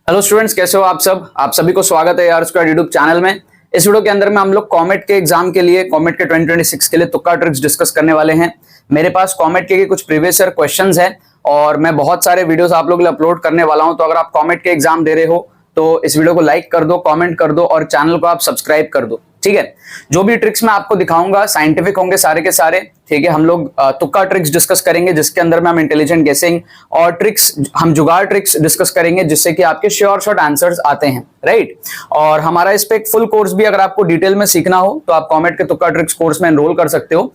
Hello students, कैसे हो आप सब। आप सभी को स्वागत है यार स्क्वायर यूट्यूब चैनल में। इस वीडियो के अंदर में हम लोग कॉमेट के एग्जाम के लिए, कॉमेट के 2026 के लिए तुक्का ट्रिक्स डिस्कस करने वाले हैं। मेरे पास कॉमेट के कुछ प्रीवियस ईयर क्वेश्चंस हैं और मैं बहुत सारे वीडियोस आप लोग के लिए अपलोड करने वाला हूं। तो अगर आप कॉमेट के एग्जाम दे रहे हो तो इस वीडियो को लाइक कर दो, कॉमेंट कर दो और चैनल को आप सब्सक्राइब कर दो, ठीक है। जो भी ट्रिक्स मैं आपको दिखाऊंगा साइंटिफिक होंगे सारे के सारे, ठीक है। हम लोग तुक्का ट्रिक्स डिस्कस करेंगे जिसके अंदर में हम इंटेलिजेंट गेसिंग और ट्रिक्स, हम जुगाड़ ट्रिक्स डिस्कस करेंगे जिससे कि आपके श्योर शॉर्ट आंसर्स आते हैं, राइट। और हमारा इस पे एक फुल कोर्स भी अगर आपको डिटेल में सीखना हो तो आप कॉमेट के तुक्का ट्रिक्स कोर्स में एनरोल कर सकते हो।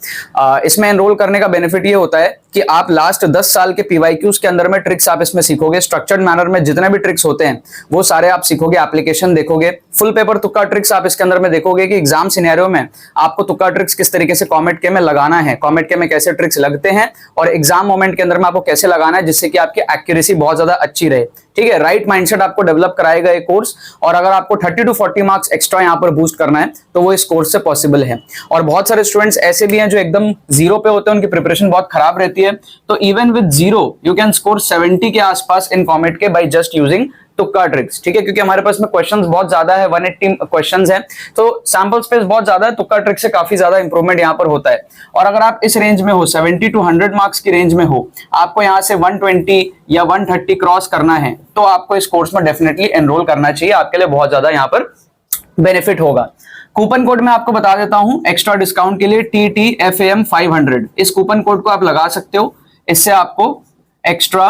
इसमें एनरोल करने का बेनिफिट ये होता है कि आप लास्ट 10 साल के पीवाईक्यूज के अंदर में ट्रिक्स आप इसमें सीखोगे। स्ट्रक्चर्ड मैनर में जितने भी ट्रिक्स होते हैं वो सारे आप सीखोगे, एप्लीकेशन देखोगे, फुल पेपर तुक्का ट्रिक्स आप इसके अंदर में देखोगे कि एग्जाम सिनेरियो में आपको तुक्का ट्रिक्स किस तरीके से कॉमेट के में लगाना है, कॉमेट के में कैसे ट्रिक्स लगते हैं और एग्जाम मोमेंट के अंदर में आपको कैसे लगाना है जिससे कि आपकी एक्यूरेसी बहुत ज्यादा अच्छी रहे, ठीक है। राइट माइंडसेट आपको डेवलप कराएगा ये कोर्स। और अगर आपको 30 to 40 मार्क्स एक्स्ट्रा यहाँ पर बूस्ट करना है तो वो इस कोर्स से पॉसिबल है। और बहुत सारे स्टूडेंट्स ऐसे भी हैं जो एकदम जीरो पे होते हैं, उनकी प्रिपरेशन बहुत खराब रहती है, तो even with zero you can score 70 के आसपास इन कॉमेट के बाय जस्ट यूजिंग तुक्का ट्रिक्स, ठीक है। क्योंकि हमारे पास में क्वेश्चंस बहुत ज्यादा है, 180 क्वेश्चंस हैं, तो सैंपल स्पेस बहुत ज्यादा है। तुक्का ट्रिक से काफी ज्यादा इंप्रूवमेंट यहाँ पर होता है। और अगर आप इस रेंज में हो, 70 to 100 मार्क्स की रेंज में हो, आपको यहाँ से 120 या 130 क्रॉस करना है तो आपको इस कोर्स में डेफिनेटली एनरोल करना चाहिए। आपके लिए बहुत ज्यादा यहाँ पर बेनिफिट होगा। कूपन कोड मैं आपको बता देता हूं एक्स्ट्रा डिस्काउंट के लिए, TTFAM 500। इस कूपन कोड को आप लगा सकते हो, इससे आपको एक्स्ट्रा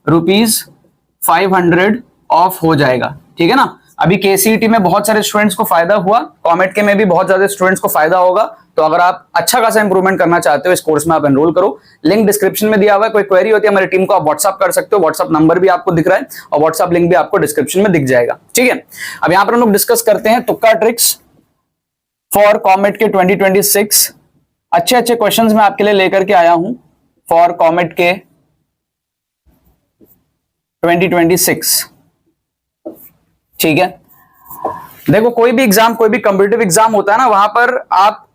₹500 ऑफ हो जाएगा, ठीक है ना। अभी KCET में बहुत सारे स्टूडेंट्स को फायदा हुआ, कॉमेट के में भी बहुत ज्यादा स्टूडेंट्स को फायदा होगा। तो अगर आप अच्छा खासा इंप्रूवमेंट करना चाहते हो इस कोर्स में आप एनरोल करो। लिंक डिस्क्रिप्शन में दिया हुआ है। कोई क्वेरी होती है हमारी टीम को आप व्हाट्सअप कर सकते हो, व्हाट्सअप नंबर भी आपको दिख रहा है और व्हाट्सअप लिंक भी आपको डिस्क्रिप्शन में दिख जाएगा, ठीक है। अब यहां पर हम लोग डिस्कस करते हैं तुक्का ट्रिक्स फॉर कॉमेट के 2026। अच्छे क्वेश्चंस मैं आपके लिए लेकर के आया हूं फॉर कॉमेट के 2026, ठीक है। देखो कोई भी एग्जाम, कोई भी कॉम्पिटिटिव एग्जाम होता है ना, वहां पर आप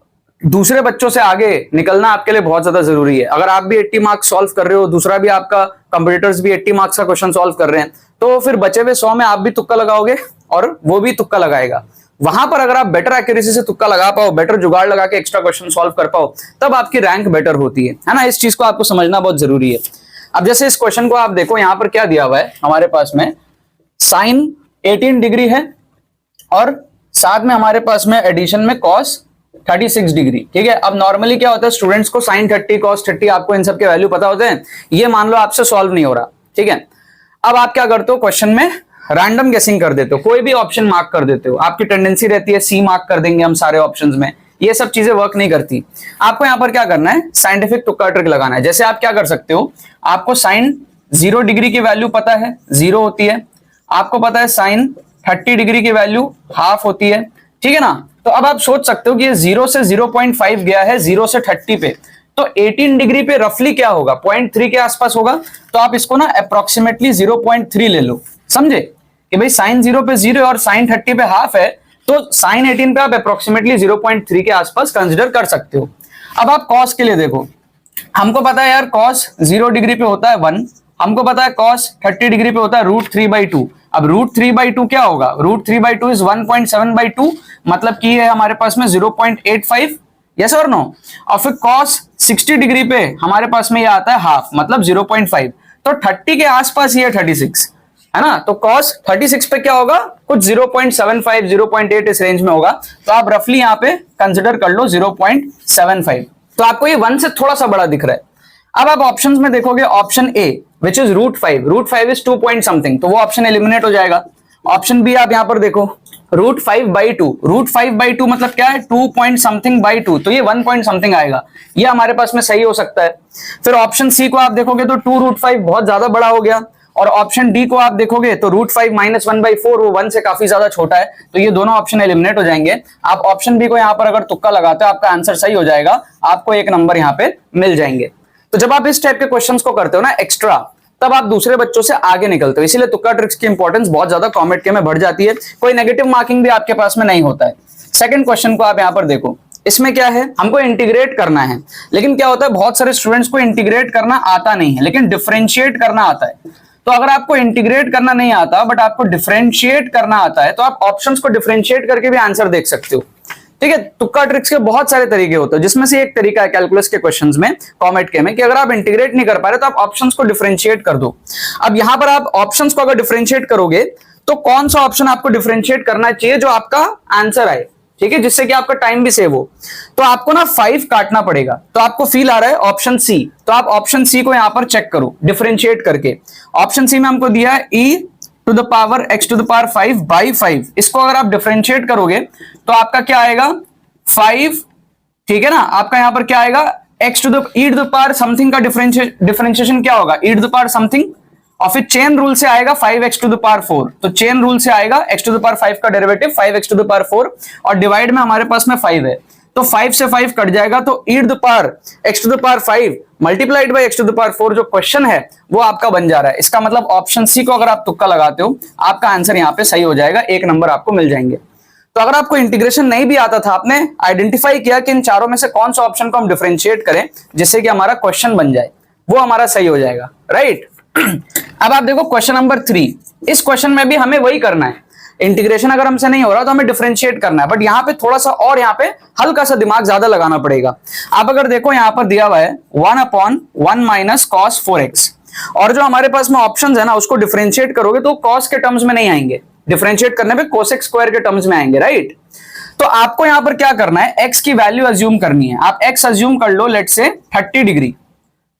दूसरे बच्चों से आगे निकलना आपके लिए बहुत ज्यादा जरूरी है। अगर आप भी 80 मार्क्स सॉल्व कर रहे हो, दूसरा भी आपका कंपटीटर्स भी 80 मार्क्स का क्वेश्चन सॉल्व कर रहे हैं, तो फिर बचे हुए 100 में आप भी तुक्का लगाओगे और वो भी तुक्का लगाएगा। वहां पर अगर आप बेटर एक्यूरेसी से तुक्का लगा पाओ, बेटर जुगाड़ लगा के एक्स्ट्रा क्वेश्चन सॉल्व कर पाओ, तब आपकी रैंक बेटर होती है ना। इस चीज को आपको समझना बहुत जरूरी है। अब जैसे इस क्वेश्चन को आप देखो, यहां पर क्या दिया हुआ है हमारे पास में, साइन 18 डिग्री है और साथ में हमारे पास में एडिशन में कॉस 36 डिग्री, ठीक है। अब नॉर्मली क्या होता है, स्टूडेंट्स को साइन 30 कॉस 30 आपको इन सब के वैल्यू पता होते हैं। ये मान लो आपसे सॉल्व नहीं हो रहा, ठीक है। अब आप क्या करते हो, क्वेश्चन में रैंडम गेसिंग कर देते हो, कोई भी ऑप्शन मार्क कर देते हो। आपकी टेंडेंसी रहती है सी मार्क कर देंगे हम सारे ऑप्शंस में, ये सब चीजें वर्क नहीं करती। आपको यहां पर क्या करना है, साइंटिफिक तुक्का ट्रिक लगाना है। जैसे आप क्या कर सकते हो, आपको साइन 0 डिग्री की वैल्यू पता है, 0 होती है। आपको पता है साइन 30 डिग्री की वैल्यू हाफ होती है, ठीक है ना। तो अब आप सोच सकते हो कि ये 0 से 0.5 गया है, 0 से 30 पे, तो 18 डिग्री पे रफली क्या होगा, 0.3 के आसपास होगा। तो आप इसको ना अप्रोक्सीमेटली 0.3 ले लो, समझे कि भाई साइन 0 पे 0 और साइन 30 पे हाफ है, तो साइन 18 पे आप अप्रोक्सीमेटली 0.3 के आसपास कंसिडर कर सकते हो। अब आप कॉस के लिए देखो, हमको पता है यार कॉस 0 डिग्री पे होता है 1, हमको पता है कॉस 30 डिग्री पे होता है √3/2। अब √3/2 क्या होगा, √3/2 इज 1.7/2, मतलब की है हमारे पास में 0.85, यस और नो। और फिर कॉस 60 डिग्री पे हमारे पास में ये आता है हाफ, मतलब 0.5। तो 30 के आसपास ये 36 है ना। तो कॉस 36 पे क्या होगा, कुछ 0.75 0.8 इस रेंज में होगा। तो आप रफली यहाँ पे कंसिडर कर लो 0.75। तो आपको ये 1 से थोड़ा सा बड़ा दिख रहा है। अब आप ऑप्शंस में देखोगे, option A which is √5 is 2 point something, तो वो ऑप्शन एलिमिनेट हो जाएगा। ऑप्शन बी आप यहां पर देखो, √5/2 मतलब क्या है, 2 पॉइंट समथिंग बाई 2, तो ये 1 पॉइंट समथिंग आएगा, ये हमारे पास में सही हो सकता है। फिर ऑप्शन सी को आप देखोगे तो 2√5 बहुत ज्यादा बड़ा हो गया। और ऑप्शन डी को आप देखोगे तो √5 - 1/4 वो 1 से काफी ज्यादा छोटा है, तो ये दोनों ऑप्शन एलिमिनेट हो जाएंगे। आप ऑप्शन बी को यहाँ पर अगर तुक्का लगाते हो, आपका आंसर सही हो जाएगा, आपको 1 नंबर यहाँ पे मिल जाएंगे। तो जब आप इस टाइप के क्वेश्चंस को करते हो ना एक्स्ट्रा, तब आप दूसरे बच्चों से आगे निकलते हो। इसीलिए तुक्का ट्रिक्स की इंपॉर्टेंस बहुत ज्यादा कॉमेट के में बढ़ जाती है। कोई नेगेटिव मार्किंग भी आपके पास में नहीं होता है। सेकंड क्वेश्चन को आप यहां पर देखो, इसमें क्या है, हमको इंटीग्रेट करना है। लेकिन क्या होता है, बहुत सारे स्टूडेंट्स को इंटीग्रेट करना आता नहीं है, लेकिन डिफरेंशिएट करना आता है। तो अगर आपको इंटीग्रेट करना नहीं आता बट आपको डिफरेंशिएट करना आता है तो आप ऑप्शंस को डिफरेंशिएट करके भी आंसर देख सकते हो। ठीक है, तुक्का ट्रिक्स के बहुत सारे तरीके होते हैं, जिसमें से एक तरीका है कैलकुलस के क्वेश्चंस में, कॉमेट के में, कि अगर आप इंटीग्रेट नहीं कर पा रहे तो आप ऑप्शंस को डिफरेंशिएट कर दो। अब यहां पर आप ऑप्शंस को अगर डिफरेंशिएट करोगे तो कौन सा ऑप्शन आपको डिफरेंशिएट करना चाहिए जो आपका आंसर आए, ठीक है, जिससे कि आपका टाइम भी सेव हो। तो आपको ना 5 काटना पड़ेगा। तो आपको फील आ रहा है ऑप्शन सी, तो आप ऑप्शन सी को यहां पर चेक करो डिफरेंशिएट करके। ऑप्शन सी में हमको दिया है e to the power x to the power 5 by 5। इसको अगर आप डिफरेंशिएट करोगे तो आपका क्या आएगा 5, ठीक है ना, आपका यहां पर क्या आएगा x to the e to the power something का डिफरेंशिएशन क्या होगा, e to the power something, और फिर चेन रूल से आएगा 5x टू द पावर 4। तो चेन रूल से आएगा x टू द पावर 5 का derivative 5x to the power 4 और डिवाइड में हमारे पास में 5 है, तो 5 से 5 कट जाएगा, तो e to the power x to the power 5 multiplied by x to the power 4 जो क्वेश्चन है वो आपका बन जा रहा है। इसका मतलब ऑप्शन सी को अगर आप तुक्का लगाते हो आपका आंसर यहाँ पे सही हो जाएगा, 1 नंबर आपको मिल जाएंगे। तो अगर आपको इंटीग्रेशन नहीं भी आता था, आपने आइडेंटिफाई किया कि इन चारों में से कौन सा ऑप्शन को हम डिफरेंशिएट करें जिससे कि हमारा क्वेश्चन बन जाए, वो हमारा सही हो जाएगा, राइट। अब आप देखो क्वेश्चन नंबर 3, इस क्वेश्चन में भी हमें वही करना है, इंटीग्रेशन अगर हमसे नहीं हो रहा तो हमें डिफरेंशिएट करना है, बट यहाँ पे थोड़ा सा और यहाँ पे हल्का सा दिमाग ज्यादा लगाना पड़ेगा। आप अगर देखो यहाँ पर दिया हुआ है 1/1 माइनस cos 4x, और जो हमारे पास में ऑप्शन है ना उसको डिफरेंशिएट करोगे तो cos के टर्म्स में नहीं आएंगे, डिफरेंशिएट करने पे cosec स्क्वायर के टर्म्स में आएंगे, राइट। तो आपको यहाँ पर क्या करना है, x की वैल्यू अज्यूम करनी है। आप x अज्यूम कर लो, लेट से 30 डिग्री।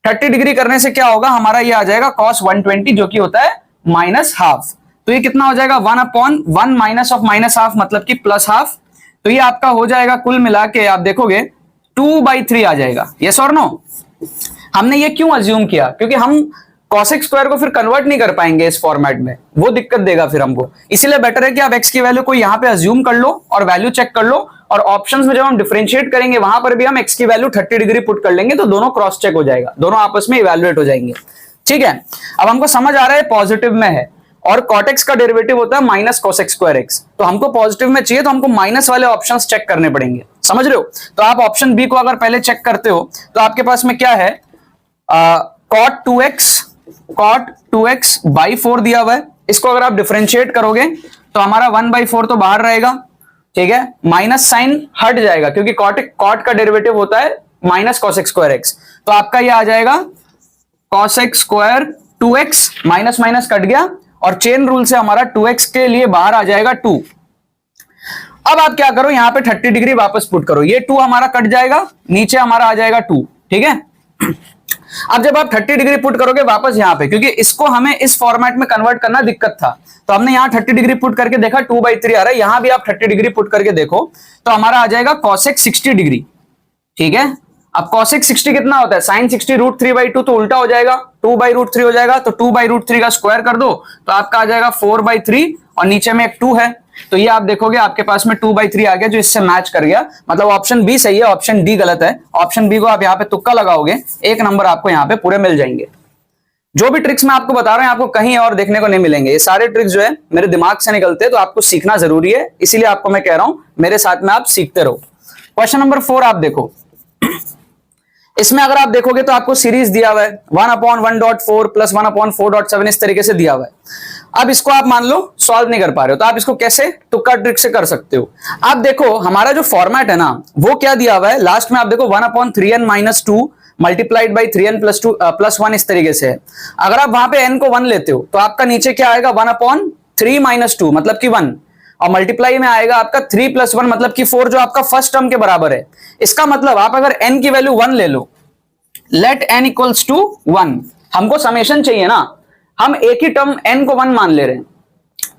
30 डिग्री करने से क्या होगा, हमारा ये आ जाएगा cos 120 जो कि होता है माइनस हाफ। तो ये कितना हो जाएगा 1/1 माइनस ऑफ माइनस हाफ मतलब कि प्लस हाफ। तो ये आपका हो जाएगा कुल मिला के आप देखोगे 2/3 आ जाएगा। यस और नो। हमने ये क्यों अज्यूम किया, क्योंकि हम cosec स्क्वायर को फिर कन्वर्ट नहीं कर पाएंगे इस फॉर्मेट में, वो दिक्कत देगा फिर हमको। इसीलिए बेटर है कि आप x की वैल्यू को यहाँ पे अज्यूम कर लो और वैल्यू चेक कर लो, और ऑप्शंस में जब हम डिफरेंशिएट करेंगे वहां पर भी हम x की वैल्यू 30 डिग्री पुट कर लेंगे, तो दोनों क्रॉस चेक हो जाएगा, दोनों आपस में इवैल्यूएट हो जाएंगे। ठीक है, अब हमको समझ आ रहा है पॉजिटिव में है और cot x का डेरिवेटिव होता है माइनस cosec स्क्वायर x, तो हमको पॉजिटिव में चाहिए तो हमको माइनस वाले ऑप्शंस चेक करने पड़ेंगे, समझ रहे हो। तो आप ऑप्शन बी को अगर पहले चेक करते हो तो आपके पास में क्या है, cot 2x बाई 4 दिया हुआ है। इसको अगर आप डिफरेंशिएट करोगे तो हमारा 1/4 तो बाहर रहेगा, ठीक है, माइनस साइन हट जाएगा क्योंकि cot का डेरिवेटिव होता है माइनस cosec स्क्वायर x। तो आपका ये आ जाएगा cosec square 2x, minus minus cut गया और चेन रूल से हमारा 2x के लिए बाहर आ जाएगा 2। अब आप क्या करो, यहां पे 30 डिग्री वापस पुट करो, ये 2 हमारा कट जाएगा, नीचे हमारा आ जाएगा 2, ठीक है। अब जब आप 30 डिग्री पुट करोगे वापस यहां पे, क्योंकि इसको हमें इस फॉर्मेट में कन्वर्ट करना दिक्कत था, तो हमने यहां 30 डिग्री पुट करके देखा 2/3 आ रहा है। यहां भी आप 30 डिग्री पुट करके देखो तो हमारा आ जाएगा cosec 60 डिग्री, ठीक है। अब cosec 60 कितना होता है, sin 60 √3/2, तो उल्टा हो जाएगा 2/√3 हो जाएगा, तो 2/√3 का स्क्वायर कर दो तो आपका आ जाएगा 4/3 और नीचे में एक 2 है, तो ये आप देखोगे आपके पास में 2/3 आ गया जो इससे मैच कर गया, मतलब ऑप्शन बी सही है, ऑप्शन डी गलत है। ऑप्शन बी को आप यहाँ पे तुक्का लगाओगे, 1 नंबर आपको यहाँ पे पूरे मिल जाएंगे। जो भी ट्रिक्स मैं आपको बता रहा हूं आपको कहीं और देखने को नहीं मिलेंगे, ये सारे ट्रिक्स जो है मेरे दिमाग से निकलते हैं, तो आपको सीखना जरूरी है, इसीलिए आपको मैं कह रहा हूं मेरे साथ में आप सीखते रहो। क्वेश्चन नंबर 4 आप देखो, इसमें अगर आप देखोगे तो आपको सीरीज दिया हुआ है 1/1.4 प्लस 1/4.7 इस तरीके से दिया हुआ है। अब इसको आप मान लो सॉल्व नहीं कर पा रहे हो, तो आप इसको कैसे तुक्का ट्रिक से कर सकते हो। आप देखो हमारा जो फॉर्मेट है ना वो क्या दिया हुआ है, लास्ट में आप देखो 1/3n-2 multiplied by 3n plus 1 इस तरीके से है। अगर आप वहां पे n को 1 लेते हो तो आपका नीचे क्या आएगा 1/3 - 2 मतलब कि 1, और मल्टीप्लाई में आएगा आपका 3 + 1 मतलब कि 4 जो आपका फर्स्ट टर्म के बराबर है। इसका मतलब आप अगर n की वैल्यू 1 ले लो, लेट n = 1, हमको समेशन चाहिए ना, हम एक ही टर्म n को 1 मान ले रहे हैं,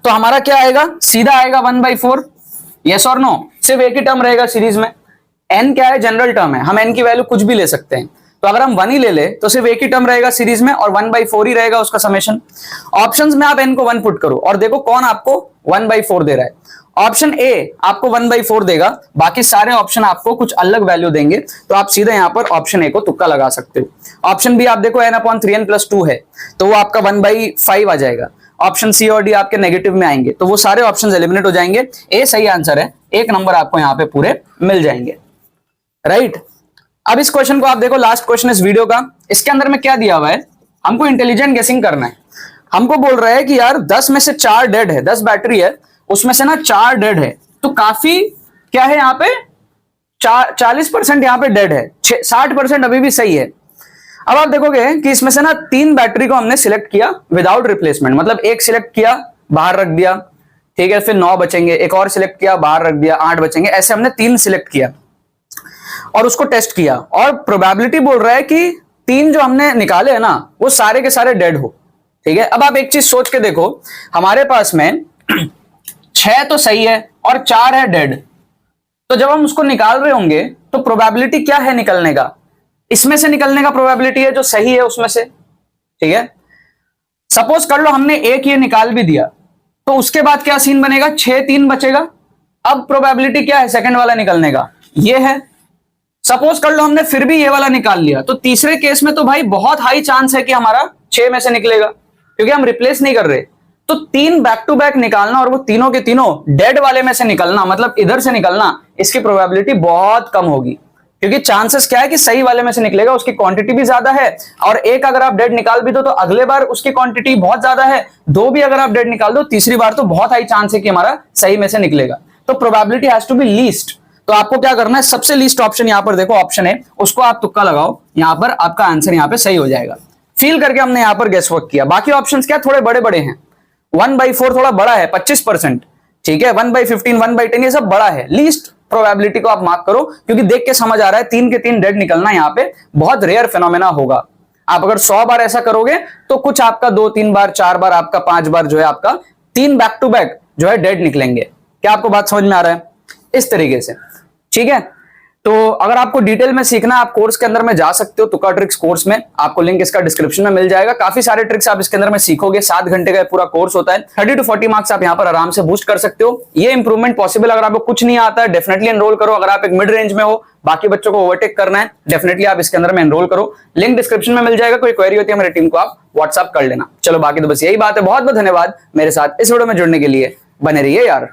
तो हमारा क्या आएगा, सीधा आएगा 1/4। यस और नो, सिर्फ एक ही टर्म रहेगा सीरीज में। n क्या है, जनरल टर्म है, हम n की वैल्यू कुछ भी ले सकते हैं, तो अगर हम 1 ही ले ले तो सिर्फ एक ही टर्म रहेगा सीरीज में और 1/4 ही रहेगा उसका समेशन। ऑप्शंस में आप n को 1 पुट करो और देखो कौन आपको 1/4 दे रहा है। ऑप्शन ए आपको 1/4 देगा, बाकी सारे ऑप्शन आपको कुछ अलग वैल्यू देंगे, तो आप सीधे यहां पर ऑप्शन ए को तुक्का लगा सकते हो। ऑप्शन बी आप देखो n/3n + 2 है, तो वो आपका 1/5 आ जाएगा। ऑप्शन सी और डी आपके नेगेटिव में आएंगे, तो वो सारे ऑप्शन एलिमिनेट हो जाएंगे। ए सही आंसर है, 1 नंबर आपको यहाँ पे पूरे मिल जाएंगे, राइट। अब इस क्वेश्चन को आप देखो, लास्ट क्वेश्चन इस वीडियो का, इसके अंदर में क्या दिया हुआ है, हमको इंटेलिजेंट गेसिंग करना है। हमको बोल रहा है कि यार 10 में से 4 डेड है, 10 बैटरी है, उसमें से ना 4 डेड है, तो काफी क्या है यहाँ पे 40% यहाँ पे डेड है, 60% अभी भी सही है। अब आप देखोगे कि इसमें से ना 3 बैटरी को हमने सिलेक्ट किया विदाउट रिप्लेसमेंट, मतलब एक सिलेक्ट किया बाहर रख दिया, ठीक है, फिर 9 बचेंगे, एक और सिलेक्ट किया बाहर रख दिया, 8 बचेंगे, ऐसे हमने 3 सिलेक्ट किया और उसको टेस्ट किया, और प्रोबेबिलिटी बोल रहा है कि 3 जो हमने निकाले है ना वो सारे के सारे डेड हो, ठीक है। अब आप एक चीज सोच के देखो, हमारे पास में 6 तो सही है और 4 है डेड, तो जब हम उसको निकाल रहे होंगे तो प्रोबेबिलिटी क्या है निकलने का, इसमें से निकलने का प्रोबेबिलिटी है जो सही है उसमें से, ठीक है। सपोज कर लो हमने एक ये निकाल भी दिया, तो उसके बाद क्या सीन बनेगा, 6 3 बचेगा। अब प्रोबेबिलिटी क्या है सेकंड वाला निकलने का, ये है। सपोज कर लो हमने फिर भी ये वाला निकाल लिया, तो तीसरे केस में तो भाई बहुत हाई चांस है कि हमारा 6 में से निकलेगा, क्योंकि हम रिप्लेस नहीं कर रहे। तो 3 बैक टू बैक निकालना और वो तीनों के तीनों डेड वाले में से निकलना, मतलब इधर से निकलना, इसकी प्रोबेबिलिटी बहुत कम होगी, क्योंकि चांसेस क्या है कि सही वाले में से निकलेगा, उसकी क्वांटिटी भी ज्यादा है, और एक अगर आप डेड निकाल भी दो तो अगले बार उसकी क्वांटिटी बहुत ज्यादा है, 2 भी अगर आप डेड निकाल दो तीसरी बार तो बहुत हाई चांस है कि हमारा सही में से निकलेगा। तो probability has to be least. तो आपको क्या करना है, सबसे लीस्ट ऑप्शन यहां पर देखो ऑप्शन है, उसको आप तुक्का लगाओ, यहां पर आपका आंसर यहां पे सही हो जाएगा। फील करके हमने यहां पर गेस वर्क किया। बाकी ऑप्शंस क्या थोड़े बड़े बड़े हैं, 1/4 थोड़ा बड़ा है 25%, ठीक है, 1/15 1/10 ये सब बड़ा है। लीस्ट प्रोबेबिलिटी को आप मार्क करो, क्योंकि देख के समझ आ रहा है 3 के 3 डेड निकलना यहाँ पे बहुत रेयर फिनोमेना होगा। आप अगर 100 बार ऐसा करोगे तो कुछ आपका 2-3 बार 4 बार आपका 5 बार जो है आपका 3 बैक टू बैक जो है डेड निकलेंगे। क्या आपको बात समझ में आ रहा है, इस तरीके से, ठीक है। तो अगर आपको डिटेल में सीखना है आप कोर्स के अंदर में जा सकते हो, तुक्का ट्रिक्स कोर्स में, आपको लिंक इसका डिस्क्रिप्शन में मिल जाएगा। काफी सारे ट्रिक्स आप इसके अंदर में सीखोगे, 7 घंटे का पूरा कोर्स होता है, 30 to 40 मार्क्स आप यहाँ पर आराम से बूस्ट कर सकते हो। ये इंप्रूवमेंट पॉसिबल, अगर आपको कुछ नहीं आता है डेफिनेटली एनरोल करो। अगर आप एक मिड रेंज में हो, बाकी बच्चों को ओवरटेक करना है, डेफिनेटली आप इसके अंदर में एनरोल करो। लिंक डिस्क्रिप्शन में मिल जाएगा, कोई क्वेरी होती है मेरी टीम को आप व्हाट्सएप कर लेना। चलो बाकी तो बस यही बात है, बहुत बहुत धन्यवाद मेरे साथ इस वीडियो में जुड़ने के लिए, बने रहिए यार।